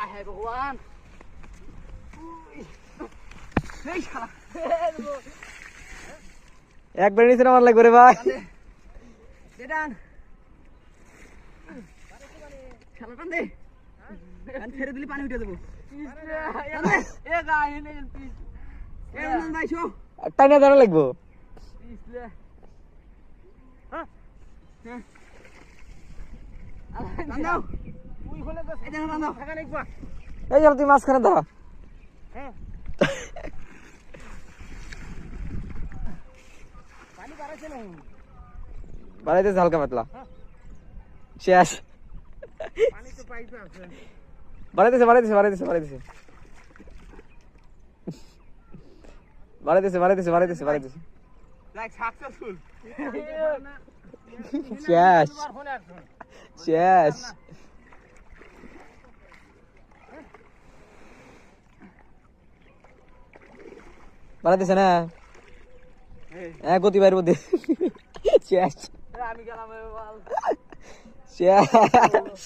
আহে ভগবান একবার নিচে নামার লাগবে রে ভাই। খেলাটান দে ছেড়ে দিলে পানি উঠে দেবো টাইনা দাঁড়া লাগবো। এই চল তুই মাঝখানে দাঁড়া। বাড়াইতেছে হালকা পাতলা শেষ। বাড়াইতেছে বাড়াইতেছে বাড়াইতেছে বাড়াইতেছে বাড়াইতেছে বাড়াইতেছে বাড়াইতেছে বাড়াইতেছে শেষ শেষ। বাড়াইতেছে না হ্যাঁ গতি বাইর মধ্যে শেষ আমি গেলাম শেষ।